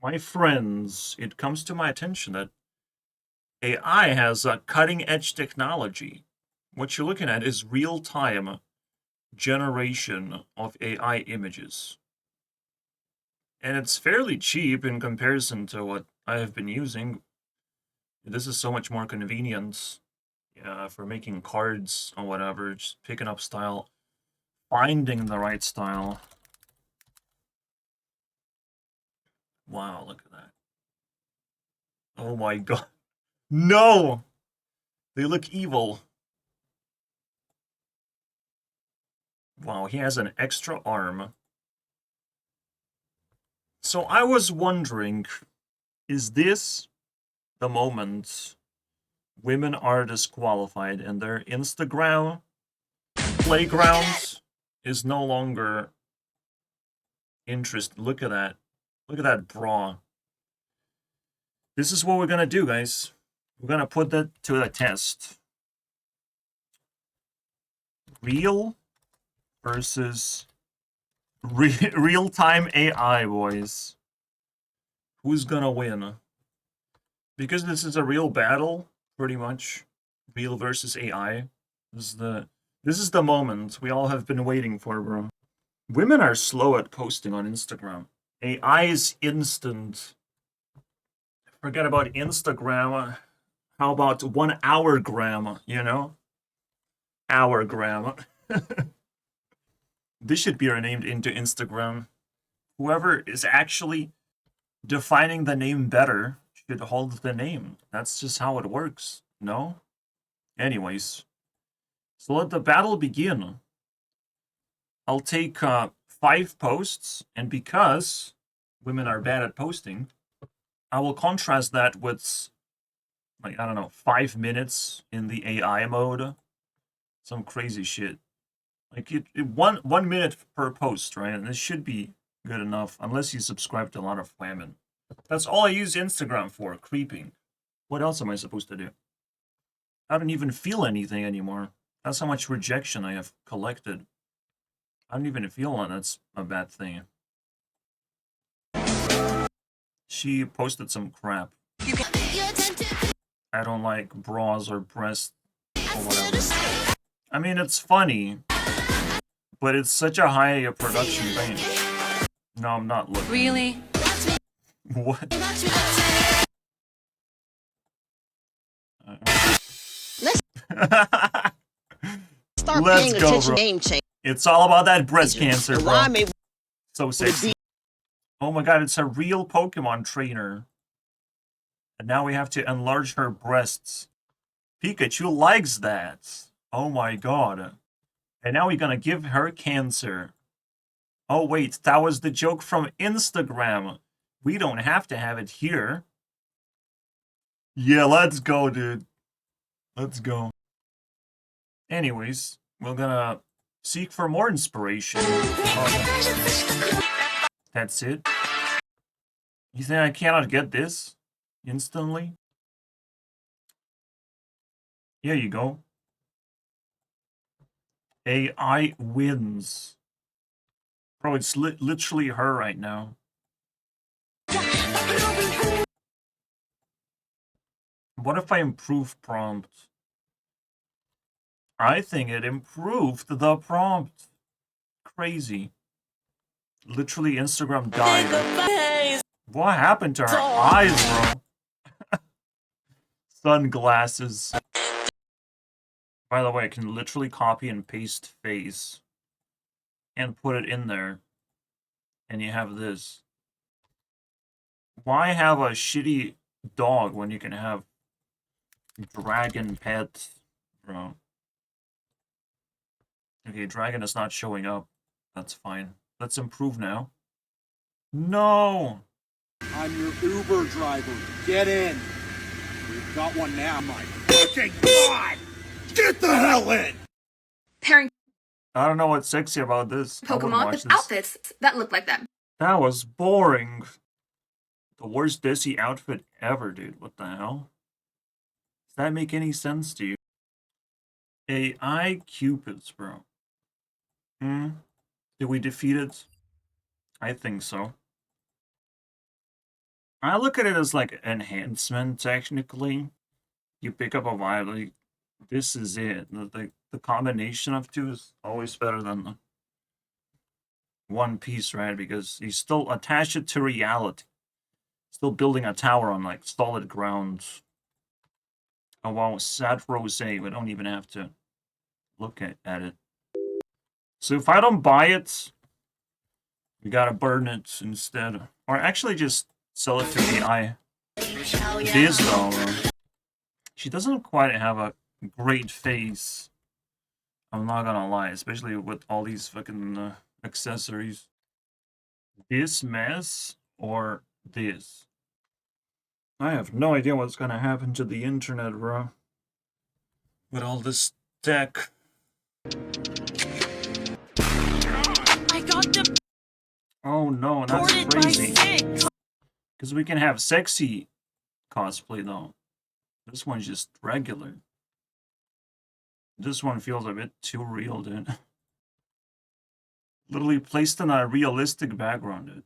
My friends, it comes to my attention that AI has a cutting-edge technology. What you're looking at is real-time generation of AI images. And it's fairly cheap in comparison to what I have been using. This is so much more convenient for making cards or whatever, just picking up style, finding the right style. Wow, look at that. Oh my god. No! They look evil. Wow, he has an extra arm. So I was wondering, is this the moment women are disqualified and their Instagram playground is no longer interested? Look at that. Look at that bra. This is what we're gonna do, guys. We're gonna put that to the test. Real versus real-time AI, boys. Who's gonna win? Because this is a real battle, pretty much. Real versus AI. This is the moment we all have been waiting for, bro. Women are slow at posting on Instagram. AI is instant. Forget about Instagram. How about 1 hour gram, you know? Hour gram. This should be renamed into Instagram. Whoever is actually defining the name better should hold the name. That's just how it works, no? Anyways, so let the battle begin. I'll take 5 posts, and because women are bad at posting, I will contrast that with, like, I don't know, 5 minutes in the AI mode. Some crazy shit. Like, one minute per post, right? And this should be good enough, unless you subscribe to a lot of women. That's all I use Instagram for, creeping. What else am I supposed to do? I don't even feel anything anymore. That's how much rejection I have collected. I don't even feel that that's a bad thing. She posted some crap. I don't like bras or breasts or whatever. I mean, it's funny, but it's such a high production thing. No, I'm not looking. Really? What? Let's go, bro. It's all about that breast cancer, bro. So sexy. Oh my god, it's a real Pokemon trainer. And now we have to enlarge her breasts. Pikachu likes that. Oh my god. And now we're gonna give her cancer. Oh wait, that was the joke from Instagram. We don't have to have it here. Yeah, let's go, dude. Let's go. Anyways, we're gonna seek for more inspiration. That's it. You think I cannot get this instantly? Here you go. AI wins. Bro, it's literally her right now. What if I improve prompt? I think it improved the prompt. Crazy. Literally, Instagram died. What happened to her eyes, bro? Sunglasses. By the way, I can literally copy and paste face and put it in there. And you have this. Why have a shitty dog when you can have dragon pet, bro? Okay, dragon is not showing up. That's fine. Let's improve now. No! I'm your Uber driver. Get in. We've got one now, my fucking god! Get the hell in! Pairing I don't know what's sexy about this. Pokemon with outfits that look like them. That was boring. The worst Desi outfit ever, dude. What the hell? Does that make any sense to you? AI Cupids, bro. Did we defeat it? I think so. I look at it as like enhancement, technically. You pick up a vibe, like, this is it. The combination of two is always better than the one piece, right? Because you still attach it to reality. Still building a tower on like solid ground. Oh wow, sad rose. We don't even have to look at it. So if I don't buy it, we gotta burn it instead. Or actually just sell it to AI. This though, she doesn't quite have a great face. I'm not gonna lie, especially with all these fucking accessories. This mess or this? I have no idea what's gonna happen to the internet, bro. With all this tech. I got them. Oh no, that's crazy. Because we can have sexy cosplay though. This one's just regular. This one feels a bit too real, dude. Literally placed in a realistic background, dude.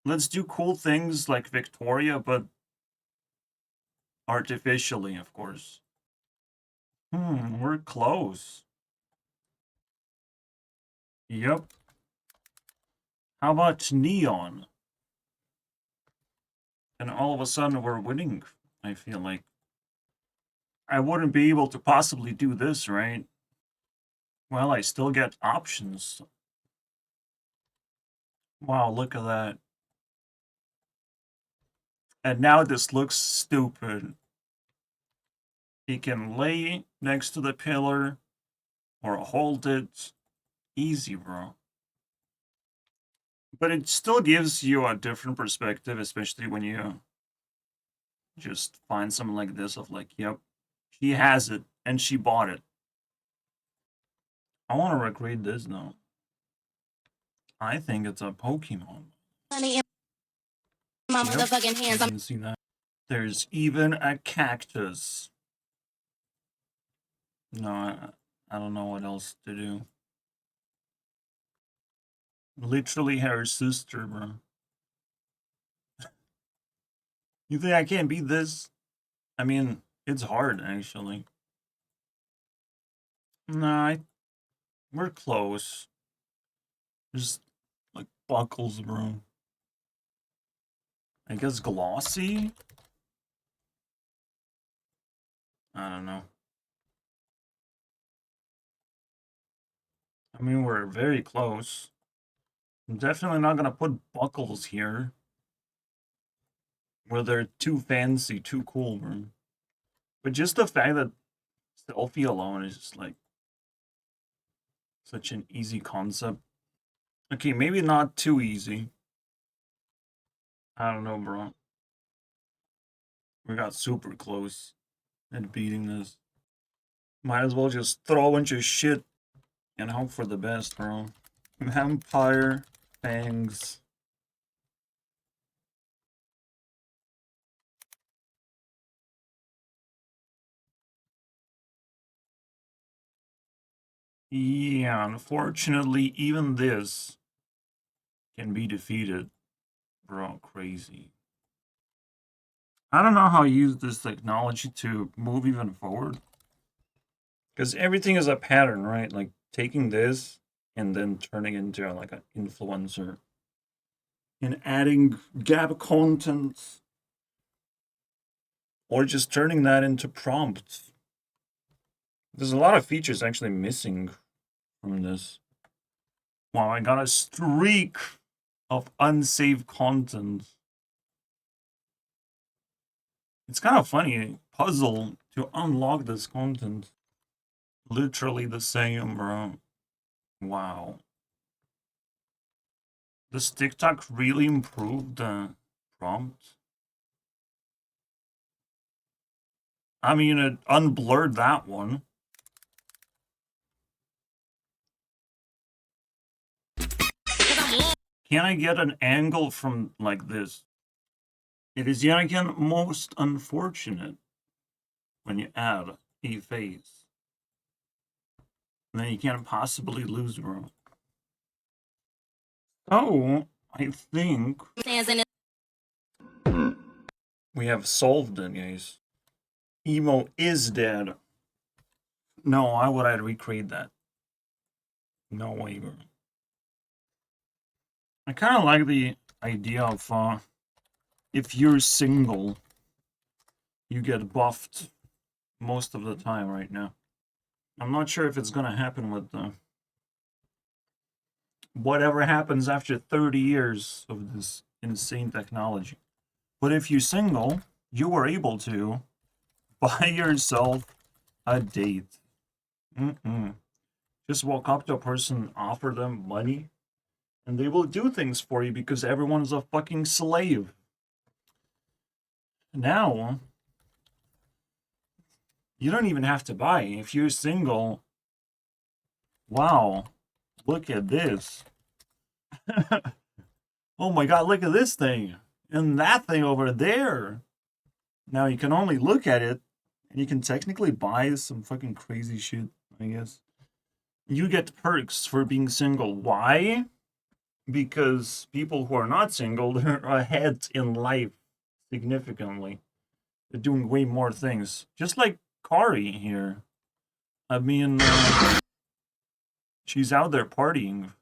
Let's do cool things like Victoria, but artificially, of course. We're close. Yep. How about Neon? And all of a sudden we're winning, I feel like. I wouldn't be able to possibly do this, right? Well, I still get options. Wow, look at that. And now this looks stupid. He can lay next to the pillar or hold it. Easy, bro. But it still gives you a different perspective, especially when you just find something like this of like, yep, she has it and she bought it. I want to recreate this now. I think it's a Pokemon. Money in my motherfucking hands. You can see that. There's even a cactus. No, I don't know what else to do. Literally her sister, bro. You think I can't beat this? I mean, it's hard, actually. Nah, we're close. Just, like, buckles, bro. I guess glossy? I don't know. I mean, we're very close. I'm definitely not gonna put buckles here. Where they're too fancy, too cool, bro. But just the fact that selfie alone is just like such an easy concept. Okay, maybe not too easy. I don't know, bro. We got super close at beating this. Might as well just throw a bunch of shit and hope for the best, bro. Vampire fangs. Yeah, unfortunately, even this can be defeated. Bro, crazy. I don't know how to use this technology to move even forward. Because everything is a pattern, right? Like taking this and then turning into like an influencer. And adding gap content. Or just turning that into prompts. There's a lot of features actually missing from this. Wow, I got a streak of unsaved content. It's kind of funny puzzle to unlock this content. Literally the same, bro. Wow. Does TikTok really improve the prompt? I mean, it unblurred that one. Can I get an angle from like this? It is yet again most unfortunate when you add a face. And then you can't possibly lose, bro. Oh, I think We have solved it, guys. Emo is dead. No, why would I recreate that? No way, bro. I kind of like the idea of if you're single, you get buffed most of the time right now. I'm not sure if it's gonna happen with whatever happens after 30 years of this insane technology. But if you're single, you were able to buy yourself a date. Just walk up to a person, offer them money, and they will do things for you because everyone's a fucking slave. Now, you don't even have to buy. If you're single, wow, look at this. Oh my god, look at this thing. And that thing over there. Now you can only look at it, and you can technically buy some fucking crazy shit, I guess. You get perks for being single. Why? Because people who are not single, they're ahead in life significantly. They're doing way more things. Just like Kari here. I mean, she's out there partying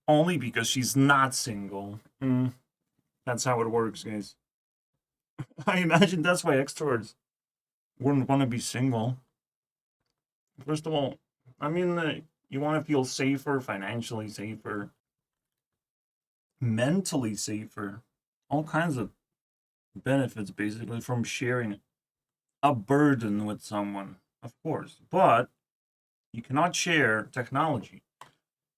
only because she's not single. That's how it works, guys. I imagine that's why extroverts wouldn't want to be single. First of all, I mean, you want to feel safer, financially safer, mentally safer, all kinds of benefits basically from sharing a burden with someone, of course. But you cannot share technology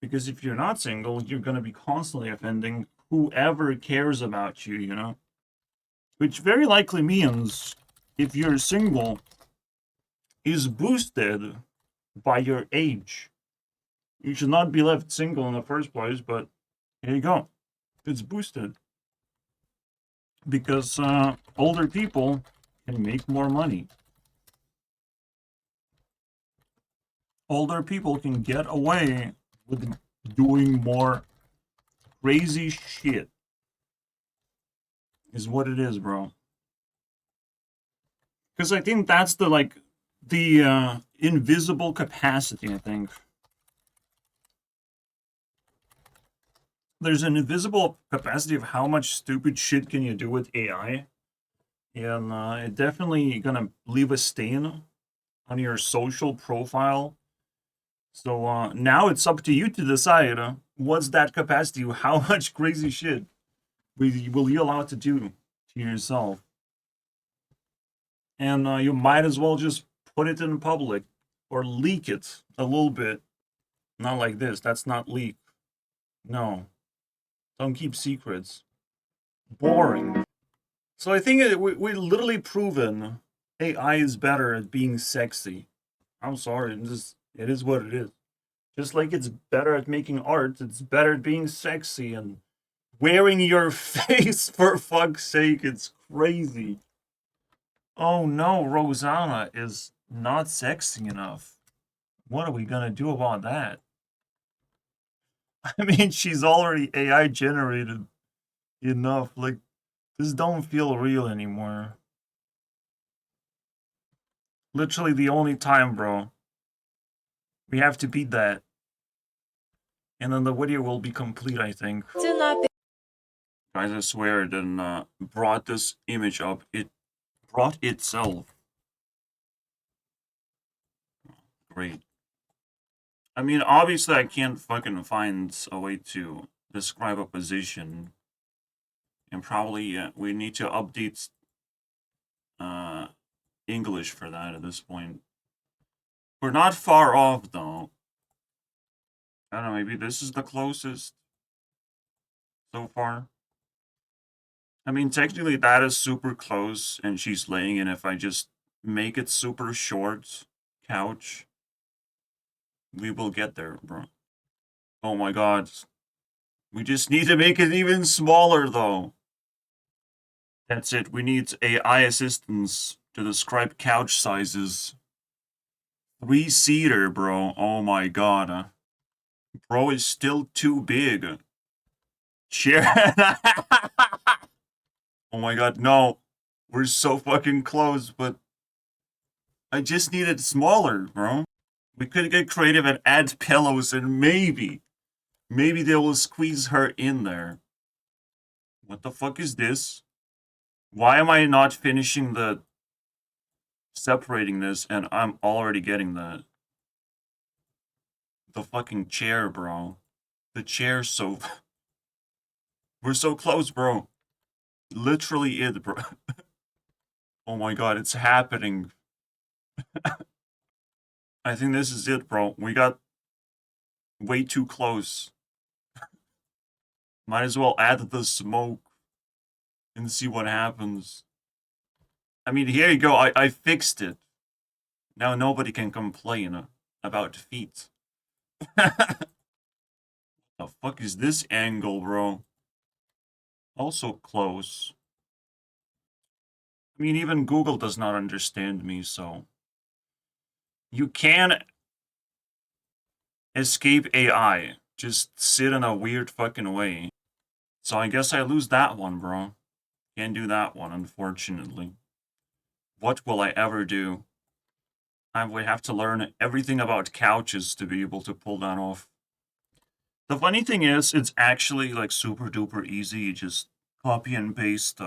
because if you're not single, you're going to be constantly offending whoever cares about you, you know? Which very likely means if you're single, is boosted by your age. You should not be left single in the first place, but here you go. It's boosted. Because older people can make more money. Older people can get away with doing more crazy shit. Is what it is, bro. Because I think that's the invisible capacity, I think. There's an invisible capacity of how much stupid shit can you do with AI. And it definitely gonna leave a stain on your social profile. So now it's up to you to decide what's that capacity, how much crazy shit will you allow to do to yourself. And you might as well just put it in public or leak it a little bit. Not like this. That's not leak. No. Don't keep secrets. Boring. So I think we literally proven AI is better at being sexy. I'm sorry. It is what it is. Just like it's better at making art, it's better at being sexy and wearing your face, for fuck's sake. It's crazy. Oh no, Rosanna is not sexy enough. What are we gonna do about that? I mean, she's already AI generated enough. Like, this don't feel real anymore. Literally the only time, bro. We have to beat that. And then the video will be complete, I think. Guys, I swear it didn't brought this image up. It brought itself. Great. I mean, obviously I can't fucking find a way to describe a position. And probably we need to update English for that at this point. We're not far off, though. I don't know, maybe this is the closest so far. I mean, technically that is super close, and she's laying, and if I just make it super short, couch, we will get there, bro. Oh my god. We just need to make it even smaller, though. That's it, we need AI assistants to describe couch sizes. 3-seater, bro. Oh my god. Bro is still too big. Chair. Oh my god, no. We're so fucking close, but I just need it smaller, bro. We could get creative and add pillows and maybe they will squeeze her in there. What the fuck is this? Why am I not finishing the separating this and I'm already getting that? The fucking chair, bro. The chair's so... We're so close, bro. Literally it, bro. Oh my god, it's happening. I think this is it, bro. We got way too close. Might as well add the smoke and see what happens. I mean, here you go. I fixed it. Now nobody can complain about feet. The fuck is this angle, bro? Also close. I mean, even Google does not understand me, so... You can escape AI. Just sit in a weird fucking way. So I guess I lose that one, bro. Can't do that one, unfortunately. What will I ever do? I would have to learn everything about couches to be able to pull that off. The funny thing is, it's actually like super duper easy. You just copy and paste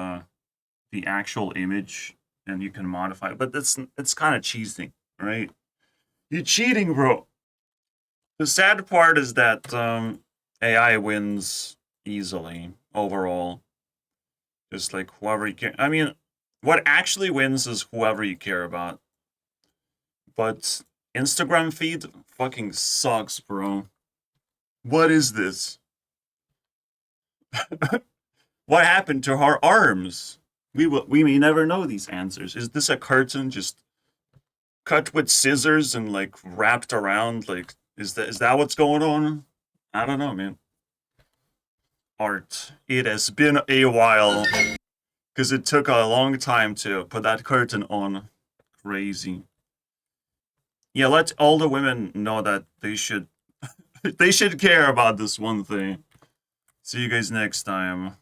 the actual image and you can modify it. But it's kind of cheesy, right? You're cheating, bro. The sad part is that AI wins easily overall. Just like whoever you care. I mean, what actually wins is whoever you care about. But Instagram feed fucking sucks, bro. What is this? What happened to our arms? We may never know these answers. Is this a curtain just cut with scissors and like wrapped around? Like, is that what's going on? I don't know, man. Art. It has been a while. Because it took a long time to put that curtain on. Crazy. Yeah, let all the women know that they should they should care about this one thing. See you guys next time.